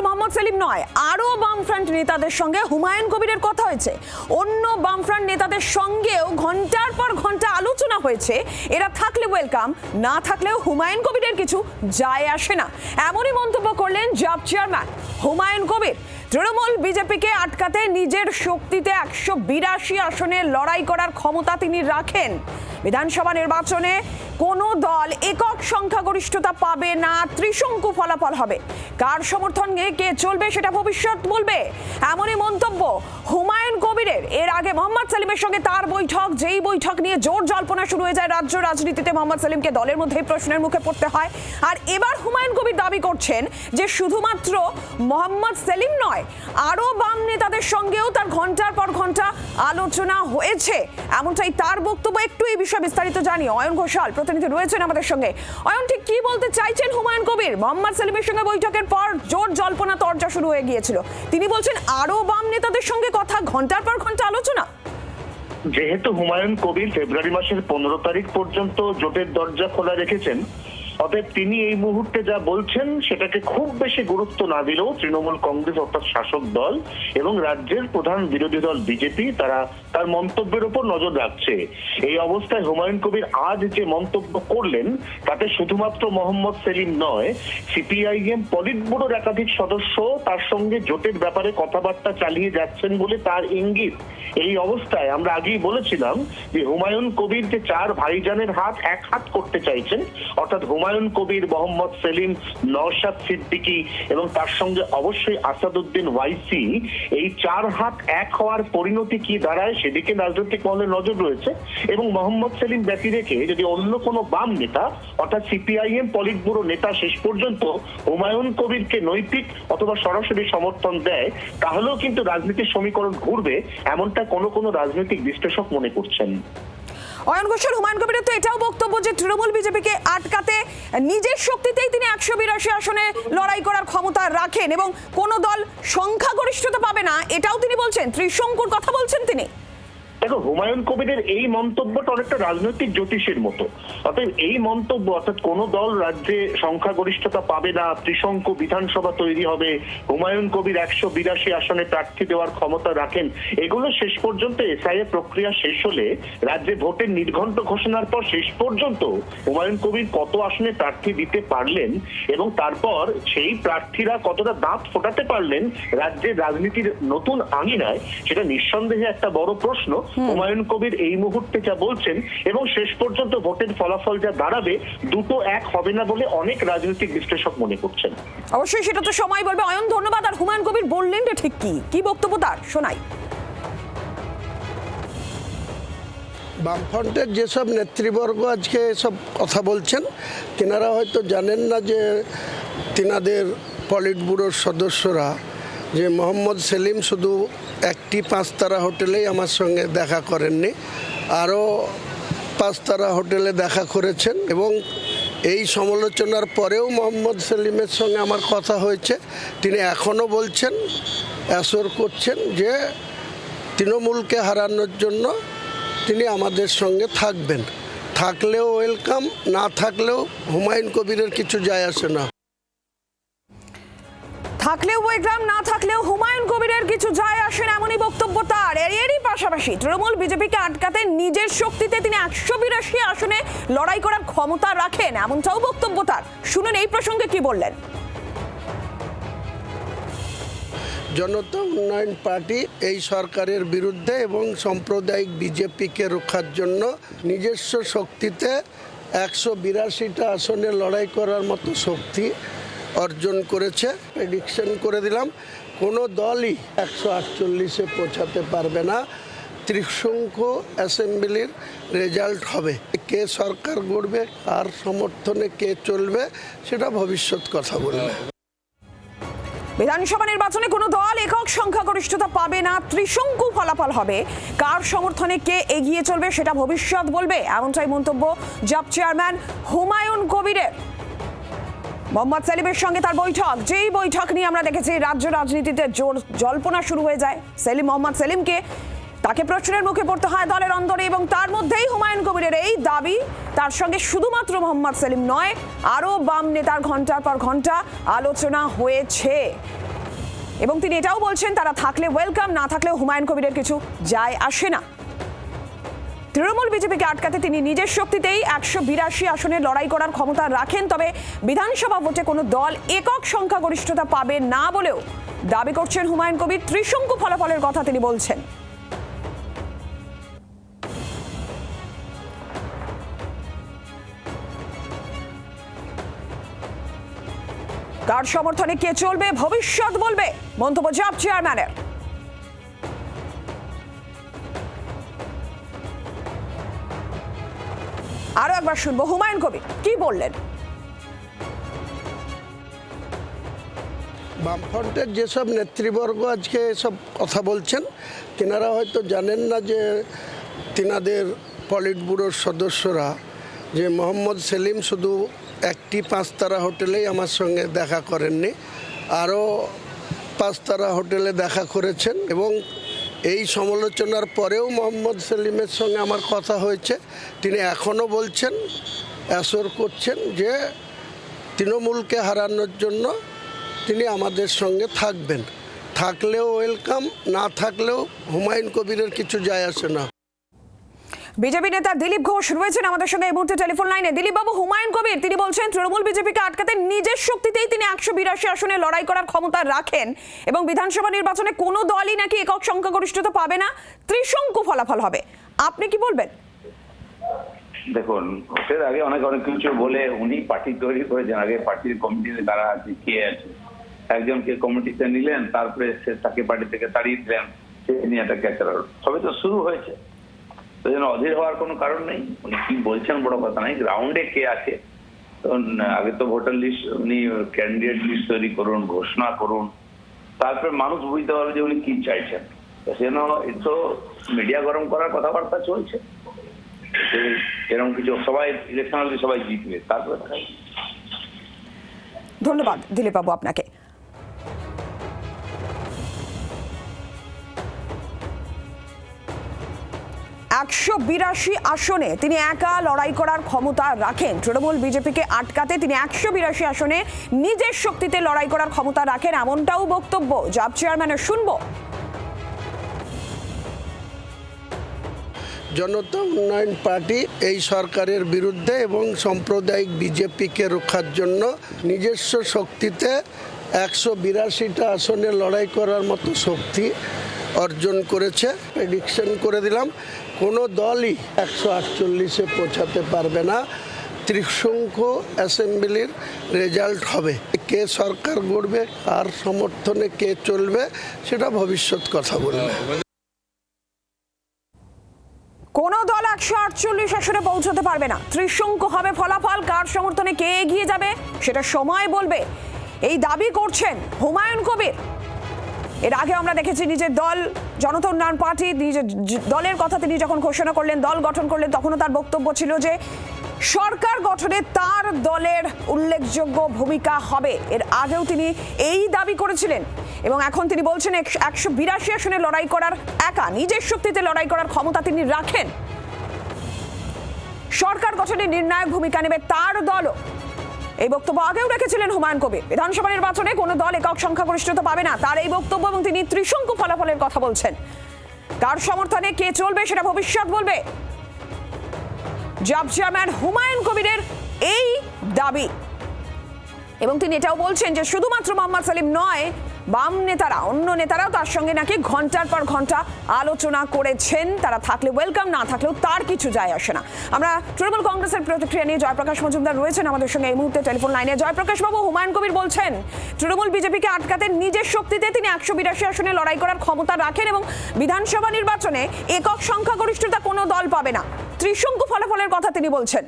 মোহাম্মদ সেলিম নয়, আরো বামফ্রন্ট নেতাদের সঙ্গে হুমায়ুন কবিরের কথা হয়েছে। অন্য বামফ্রন্ট নেতাদের সঙ্গেও ঘন্টার পর ঘন্টা আলোচনা হয়েছে। এরা থাকলে ওয়েলকাম, না থাকলেও হুমায়ুন কবিরের কিছু যায় আসে না, এমনই মন্তব্য করলেন জাপ চেয়ারম্যান হুমায়ুন কবির। তৃণমূল বিজেপিকে আটকাতে নিজের শক্তিতে 182 আসনে লড়াই করার ক্ষমতা তিনি রাখেন। বিধানসভা নির্বাচনে কোনো দল একক সংখ্যাগরিষ্ঠতা পাবে না, ত্রিশঙ্কু ফলাফল হবে। কার সমর্থনে কে চলবে সেটা ভবিষ্যৎ বলবে, এমনই মন্তব্য হুমায়ুন কবিরের। এর আগে মোহাম্মদ সেলিমের সঙ্গে তার বৈঠক, যেই বৈঠক নিয়ে জোর জল্পনা শুরু হয়ে যায় রাজ্য রাজনীতিতে। মোহাম্মদ সেলিমকে দলের মধ্যেই প্রশ্নের মুখে পড়তে হয়। আর এবার হুমায়ুন কবির দাবি করছেন যে শুধুমাত্র মোহাম্মদ সেলিম নয়, আরো বাম নেতাদের সঙ্গেও তার ঘন্টার পর ঘন্টা আলোচনা হয়েছে, এমনটাই তার বক্তব্য। একটু এই বিষয়ে বিস্তারিত জানি, অয়ন ঘোষাল প্রতিনিধি রয়েছেন আমাদের সঙ্গে। অয়ন, ঠিক কি বলতে চাইছেন হুমায়ুন কবির? মোহাম্মদ সেলিমের সঙ্গে বৈঠকের পর জোর জল্পনা তরজা শুরু হয়ে গিয়েছিল, তিনি বলছেন আরো বাম নেতাদের সঙ্গে কথা, ঘন্টার পর ঘন্টা আলোচনা। যেহেতু হুমায়ুন কবির ফেব্রুয়ারি মাসের 15 তারিখ পর্যন্ত জোটের দরজা খোলা রেখেছেন, অতএব তিনি এই মুহূর্তে যা বলছেন সেটাকে খুব বেশি গুরুত্ব না দিলেও তৃণমূল কংগ্রেস অর্থাৎ শাসক দল এবং রাজ্যের প্রধান বিরোধী দল বিজেপি তারা তার মন্তব্যের উপর নজর রাখছে। এই অবস্থায় হুমায়ুন কবির আজ যে মন্তব্য করলেন তাতে শুধুমাত্র মোহাম্মদ সেলিম নয়, সিপিআইএম পলিট ব্যুরোর একাধিক সদস্য তার সঙ্গে জোটের ব্যাপারে কথাবার্তা চালিয়ে যাচ্ছেন বলে তার ইঙ্গিত। এই অবস্থায় আমরা আগেই বলেছিলাম যে হুমায়ুন কবির যে চার ভাইজানের হাত এক হাত করতে চাইছেন, অর্থাৎ হুমায়ুন কবির, মোহাম্মদ সেলিম, নওশাদ সিদ্দিকী এবং তার সঙ্গে অবশ্যই আসাদুদ্দিন ওয়াইসি, এই চার হাত এক হওয়ার পরিণতি কি দাঁড়ায় সেদিকে রাজনৈতিক মহলের নজর রয়েছে। এবং মোহাম্মদ সেলিম ব্যতী রেখে যদি অন্য কোনো বাম নেতা অর্থাৎ সিপিআইএম পলিট ব্যুরো নেতা শেষ পর্যন্ত হুমায়ুন কবিরকে নৈতিক অথবা সরাসরি সমর্থন দেয়, তাহলেও কিন্তু রাজনীতির সমীকরণ ঘুরবে, এমনটা কোনো রাজনৈতিক বিশ্লেষক মনে করছেন। অয়ন ঘোষাল, হুমায়ুন কবিরের তো এটাও বক্তব্য যে তৃণমূল বিজেপিকে আটকাতে নিজের শক্তিতেই তিনি 182 আসনে লড়াই করার ক্ষমতা রাখেন এবং কোন দল সংখ্যাগরিষ্ঠতা পাবে না, এটাও তিনি বলছেন, ত্রিশঙ্কুর কথা বলছেন তিনি। দেখো, হুমায়ুন কবিরের এই মন্তব্যটা অনেকটা রাজনৈতিক জ্যোতিষের মতো। অতএব এই মন্তব্য অর্থাৎ কোন দল রাজ্যে সংখ্যাগরিষ্ঠতা পাবে না, ত্রিশঙ্কু বিধানসভা তৈরি হবে, হুমায়ুন কবির 182 আসনে প্রার্থী দেওয়ার ক্ষমতা রাখেন, এগুলো শেষ পর্যন্ত এসআইএ প্রক্রিয়া শেষ হলে রাজ্যে ভোটের নির্ঘণ্ট ঘোষণার পর শেষ পর্যন্ত হুমায়ুন কবির কত আসনে প্রার্থী দিতে পারলেন এবং তারপর সেই প্রার্থীরা কতটা দাঁত ফোটাতে পারলেন রাজ্যের রাজনীতির নতুন আঙিনায়, সেটা নিঃসন্দেহে একটা বড় প্রশ্ন। হুমায়ুন কবির এই মুহূর্তে যা বলছেন এবং শেষ পর্যন্ত ভোটের ফলাফল যা দাঁড়াবে, দুটো এক হবে না বলে অনেক রাজনৈতিক বিশ্লেষক মনে করছেন। অবশ্যই সেটা তো সময় বলবে। অয়ন, ধন্যবাদ। আর হুমায়ুন কবির বললেন যে ঠিক কি বক্তব্য তার শোনাই। বামফ্রন্টের যেসব নেতৃবর্গ আজকে এসব কথা বলছেন, তেনারা হয়তো জানেন না যে তেনাদের পলিট ব্যুরোর সদস্যরা যে মোহাম্মদ সেলিম শুধু একটি 5 তারা হোটেলেই আমার সঙ্গে দেখা করেননি, আরও 5 তারা হোটেলে দেখা করেছেন এবং এই সমালোচনার পরেও মোহাম্মদ সেলিমের সঙ্গে আমার কথা হয়েছে। তিনি এখনও বলছেন, অ্যাসোর করছেন যে তৃণমূলকে হারানোর জন্য তিনি আমাদের সঙ্গে থাকবেন, থাকলেও ওয়েলকাম, না থাকলেও হুমায়ুন কবিরের কিছু যায় আসে না। থাকলেও ওয়েলকাম, না থাকলেও হুমায়ুন কবিরের কিছু যায় আসে না, এমনই বক্তব্য তার। এরই পাশাপাশি তৃণমূল বিজেপিকে আটকাতে নিজের শক্তিতে তিনি 182 আসনে লড়াই করার ক্ষমতা রাখেন, এমনটাও বক্তব্য তার। শুনুন এই প্রসঙ্গে কি বললেন। জনতা উন্নয়ন পার্টি এই সরকারের বিরুদ্ধে এবং সাম্প্রদায়িক বিজেপিকে রক্ষার জন্য নিজস্ব শক্তিতে 182টা আসনে লড়াই করার মতো শক্তি অর্জন করেছে। প্রেডিকশন করে দিলাম, কোনো দলই 148-এ পৌঁছাতে পারবে না। ত্রিশঙ্কু অ্যাসেম্বলির রেজাল্ট হবে। কে সরকার গড়বে, কার সমর্থনে কে চলবে, সেটা ভবিষ্যৎ কথা বলবে। বিধানসভা নির্বাচনে কোনো দল একক সংখ্যাগরিষ্ঠতা পাবে না, ত্রিশঙ্কু ফলাফল হবে। কার সমর্থনে কে এগিয়ে চলবে সেটা ভবিষ্যৎ বলবে, এমনটাই মন্তব্য জাপ চেয়ারম্যান হুমায়ুন কবিরের। মোহাম্মদ সেলিমের সঙ্গে তার বৈঠক, যেই বৈঠক নিয়ে আমরা দেখেছি রাজ্য রাজনীতিতে জোর জল্পনা শুরু হয়ে যায়। মোহাম্মদ সেলিমকে তাকে প্রশ্নের মুখে পড়তে হয় দলের অন্দরে এবং তার মধ্যেই হুমায়ুন কবিরের এই দাবি, তার সঙ্গে শুধুমাত্র মোহাম্মদ সেলিম নয়, আরও বাম নেতার ঘন্টার পর ঘন্টা আলোচনা হয়েছে। এবং তিনি এটাও বলছেন তারা থাকলে ওয়েলকাম, না থাকলেও হুমায়ুন কবিরের কিছু যায় আসে না। তৃণমূল বিজেপিকে আটকাতে তিনি নিজের শক্তিতেই 182 আসনে লড়াই করার ক্ষমতা রাখেন, তবে বিধানসভা ভোটে কোনো দল একক সংখ্যাগরিষ্ঠতা পাবে না বলেও দাবি করছেন হুমায়ুন কবির। ত্রিশঙ্কু ফলাফলের কথা তিনি বলছেন। কার সমর্থনে কে চলবে ভবিষ্যৎ বলবে, মন্তব্য জাপ চেয়ারম্যানের। আরো একবার শুনবো হুমায়ুন কবির কি বললেন। বামফ্রন্টের যেসব নেতৃবর্গ আজকে এসব কথা বলছেন, তেনারা হয়তো জানেন না যে তেনাদের পলিট ব্যুরোর সদস্যরা যে মোহাম্মদ সেলিম শুধু একটি 5 তারা হোটেলেই আমার সঙ্গে দেখা করেননি, আরও 5 তারা হোটেলে দেখা করেছেন। এবং এই সমালোচনার পরেও মোহাম্মদ সেলিমের সঙ্গে আমার কথা হয়েছে। তিনি এখনও বলছেন, অ্যাসোর করছেন যে তৃণমূলকে হারানোর জন্য তিনি আমাদের সঙ্গে থাকবেন। থাকলেও ওয়েলকাম, না থাকলেও হুমায়ুন কবিরের কিছু যায় আসে না। বিজেপি নেতা দিলীপ ঘোষ রয়েছেন আমাদের সঙ্গে এই মুহূর্তে টেলিফোন লাইনে। দিলীপ বাবু, হুমায়ুন কবির তিনি বলছেন তৃণমূল বিজেপিকে আটকাতে নিজের শক্তিতেই তিনি 182 আসনে লড়াই করার ক্ষমতা রাখেন এবং বিধানসভা নির্বাচনে কোনো দলই নাকি একক সংখ্যাগরিষ্ঠতা পাবে না, ত্রিশঙ্কু ফলাফল হবে। আপনি কি বলবেন? দেখুন, ভোটের আগে অনেক কিছু বলে উনি পার্টি তৈরি করেছেন। আগে পার্টির কমিটিতে তারা আছে, কে আছে, একজনকে কমিটিতে নিলেন, তারপরে সে তাকে পার্টি থেকে তাড়িয়ে দিলেন, সে নিয়ে একটা ক্যাচার সবে তো শুরু হয়েছে। তো যেন অধীর হওয়ার কোনো কারণ নেই। উনি কি বলছেন বড় কথা নাই, গ্রাউন্ডে কে আছে। আগে তো ভোটার লিস্ট, উনি ক্যান্ডিডেট লিস্ট তৈরি করুন, ঘোষণা করুন, তারপরে মানুষ বুঝতে পারবে যে উনি কি চাইছেন। সেজন্য তো মিডিয়া গরম করার কথাবার্তা চলছে, এরকম কিছু সবাই ইলেকশন হলে সবাই জিতবে, তারপরে ধন্যবাদ দিলীপ বাবু আপনাকে। একশো আসনে তিনি একা লড়াই করার ক্ষমতা রাখেন। তৃণমূল বিজেপিকে আটকাতে তিনি 182 আসনে নিজের শক্তিতে লড়াই করার ক্ষমতা রাখেন, এমনটাও বক্তব্য জাপ চেয়ারম্যানের। শুনবো। জনতা উন্নয়ন পার্টি এই সরকারের বিরুদ্ধে এবং সাম্প্রদায়িক বিজেপিকে রক্ষার জন্য নিজস্ব শক্তিতে 182টা আসনে লড়াই করার মতো শক্তি অর্জন করেছে। প্রেডিকশন করে দিলাম, কোনো দলই 148-এ পৌঁছাতে পারবে না। ত্রিশঙ্কু অ্যাসেম্বলির রেজাল্ট হবে। কে সরকার গড়বে, কার সমর্থনে কে চলবে, সেটা ভবিষ্যৎ কথা বলবে। কোন দল 148 আসনে পৌঁছতে পারবে না, ত্রিশঙ্কু হবে ফলাফল। কার সমর্থনে কে এগিয়ে যাবে সেটা সময় বলবে, এই দাবি করছেন হুমায়ুন কবির। এর আগে আমরা দেখেছি নিজের দল জনতা উন্নয়ন পার্টি, নিজের দলের কথা তিনি যখন ঘোষণা করলেন, দল গঠন করলেন, তখনও তার বক্তব্য ছিল যে সরকার গঠনে তার দলের উল্লেখযোগ্য ভূমিকা হবে। এর আগেও তিনি এই দাবি করেছিলেন এবং এখন তিনি বলছেন 182 আসনে লড়াই করার, একা নিজের শক্তিতে লড়াই করার ক্ষমতা তিনি রাখেন। সরকার গঠনে নির্ণায়ক ভূমিকা নেবে তার দলও। এই বক্তব্য আগেও রেখেছিলেন হুমায়ুন কবির। বিধানসভা নির্বাচনে কোনো দল একক সংখ্যাগরিষ্ঠতা পাবে না, তার এই বক্তব্য, এবং তিনি ত্রিশঙ্কু ফলাফলের কথা বলছেন। কার সমর্থনে কে চলবে সেটা ভবিষ্যৎ বলবে। জাপ চেয়ারম্যান হুমায়ুন কবিরের এই দাবি, এবং তিনি এটাও বলছেন যে শুধুমাত্র মোহাম্মদ সেলিম নয়, বাম নেতারা, অন্য নেতারাও তার সঙ্গে নাকি ঘন্টার পর ঘন্টা আলোচনা করেছেন। তারা থাকলে ওয়েলকাম, না থাকলেও তার কিছু যায় আসে না। আমরা তৃণমূল কংগ্রেসের প্রতিক্রিয়া নিয়ে জয়প্রকাশ মজুমদার রয়েছেন আমাদের সঙ্গে এই মুহূর্তে টেলিফোন লাইনে। জয়প্রকাশ বাবু, হুমায়ুন কবির বলছেন তৃণমূল বিজেপিকে আটকাতে নিজের শক্তিতে তিনি 182 আসনে লড়াই করার ক্ষমতা রাখেন এবং বিধানসভা নির্বাচনে একক সংখ্যাগরিষ্ঠতা কোনো দল পাবে না, ত্রিশঙ্কু ফলাফলের কথা তিনি বলছেন।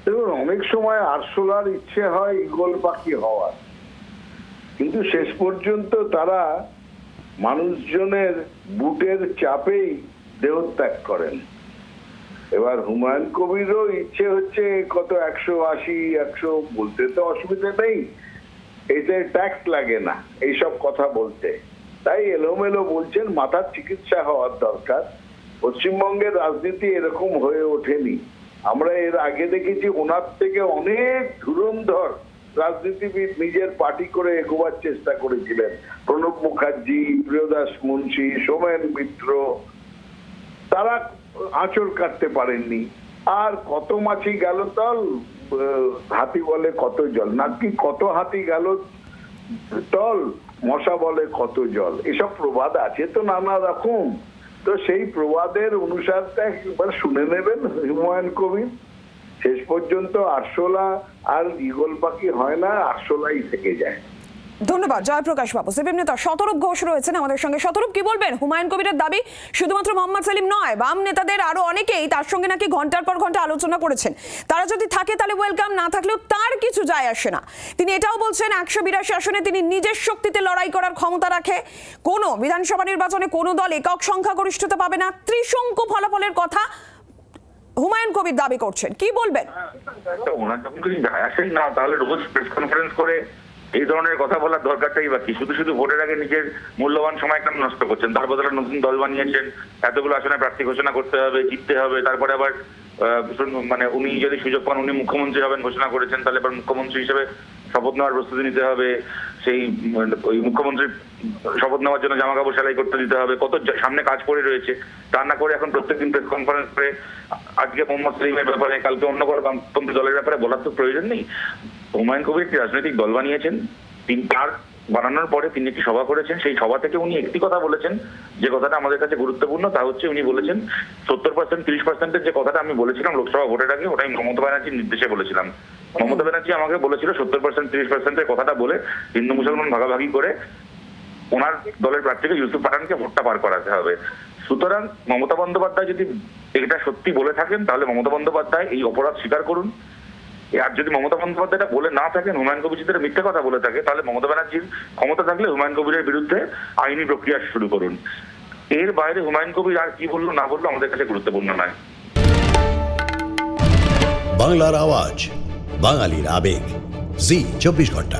দেখুন, অনেক সময় আরশোলার ইচ্ছে হয় ঈগল পাখি হওয়ার, কিন্তু শেষ পর্যন্ত তারা মানুষজনের বুটের চাপেই দেহত্যাগ করেন। এবার হুমায়ুন কবিরও ইচ্ছে হচ্ছে কত 180-100 বলতে তো অসুবিধা নেই, এতে ট্যাক্স লাগে না এইসব কথা বলতে, তাই এলোমেলো বলছেন। মাথার চিকিৎসা হওয়ার দরকার। পশ্চিমবঙ্গের রাজনীতি এরকম হয়ে ওঠেনি। আমরা এর আগে দেখেছি ওনার থেকে অনেক ধুরন্ধর রাজনীতিবিদ নিজের পার্টি করে এগোবার চেষ্টা করেছিলেন। প্রণব মুখার্জি, প্রিয়দাস মুন্সি, সোমেন মিত্র, তারা আঁচড় কাটতে পারেননি। আর কত মাছি গেল তল, হাতি বলে কত জল, নাকি কত হাতি গেল তল, মশা বলে কত জল, এসব প্রবাদ আছে তো নানা রকম। তো সেই প্রবাদের অনুসারটা একবার শুনে নেবেন হুমায়ুন কবির। শেষ পর্যন্ত আরশোলা আর ঈগল পাখি হয় না, আরশোলাই থেকে যায়। ধন্যবাদ জয়প্রকাশ বাবু। সিপিএম নেতা শতরূপ ঘোষ রয়েছেন আমাদের সঙ্গে। শতরূপ, কি বলবেন? হুমায়ুন কবিরের দাবি শুধুমাত্র মোহাম্মদ সেলিম নয়, বাম নেতাদের আরো অনেকেই তার সঙ্গে নাকি ঘন্টার পর ঘন্টা আলোচনা করেছেন। তারা যদি থাকে তাহলে ওয়েলকাম, না থাকলেও তার কিছু যায় আসে না। তিনি এটাও বলছেন 182 আসনে তিনি নিজের শক্তিতে লড়াই করার ক্ষমতা রাখে। কোনো বিধানসভা নির্বাচনে কোনো দল একক সংখ্যাগরিষ্ঠতা পাবে না। ত্রিশঙ্কু ফলাফলের কথা হুমায়ুন কবির দাবি করছেন, কি বলবেন? ওনার যখন কিছু যায় আসেই না, তাহলে রোজ প্রেস কনফারেন্স করে এই ধরনের কথা বলার দরকারটাই বা কি? শুধু শুধু ভোটের আগে নিজের মূল্যবান সময় কেন নষ্ট করছেন? তার বদলে নতুন দল বানিয়েছেন, এতগুলো আসনে প্রার্থী ঘোষণা করতে হবে, জিততে হবে, তারপরে আবার মানে উনি যদি সুযোগ পান উনি মুখ্যমন্ত্রী হবেন ঘোষণা করেছেন, তাহলে এবার মুখ্যমন্ত্রী হিসেবে শপথ নেওয়ার প্রস্তুতি নিতে হবে। সেই ওই মুখ্যমন্ত্রীর শপথ নেওয়ার জন্য জামা কাপড় সেলাই করতে দিতে হবে, কত সামনে কাজ পড়ে রয়েছে। তা না করে এখন প্রত্যেকদিন প্রেস কনফারেন্স করে আজকে মোহাম্মদ সেলিমের ব্যাপারে, কালকে অন্য কোনো বামপন্থী দলের ব্যাপারে বলার তো প্রয়োজন নেই। হুমায়ুন কবির একটি রাজনৈতিক দল বানিয়েছেন, তিনি তার বানানোর পরে তিনি একটি সভা করেছেন। সেই সভা থেকে উনি একটি কথা বলেছেন, যে কথাটা আমাদের কাছে গুরুত্বপূর্ণ, তা হচ্ছে উনি বলেছেন 70% 30%-এর যে কথাটা আমি বলেছিলাম লোকসভা ভোটের আগে, ওটাই মমতা ব্যানার্জির নির্দেশে বলেছিলাম। মমতা ব্যানার্জি আমাকে বলেছিল 70% 30%-এর কথাটা বলে হিন্দু মুসলমান ভাগাভাগি করে ওনার দলের প্রার্থীকে ইউসুফ পাঠানকে ভোটটা পার করাতে হবে। সুতরাং মমতা বন্দ্যোপাধ্যায় যদি এটা সত্যি বলে থাকেন, তাহলে মমতা বন্দ্যোপাধ্যায় এই অপরাধ স্বীকার করুন। আর যদি মমতা বন্দ্যোপাধ্যায়টা বলে না থাকেন, হুমায়ুন কবির যদি মিথ্যে কথা বলে থাকে, তাহলে মমতা ব্যানার্জির ক্ষমতা থাকলে হুমায়ুন কবিরের বিরুদ্ধে আইনি প্রক্রিয়া শুরু করুন। এর বাইরে হুমায়ুন কবির আর কি বললো না বললো আমাদের কাছে গুরুত্বপূর্ণ নয়। বাংলার আওয়াজ, বাঙালির আবেগ, জি 24 ঘন্টা।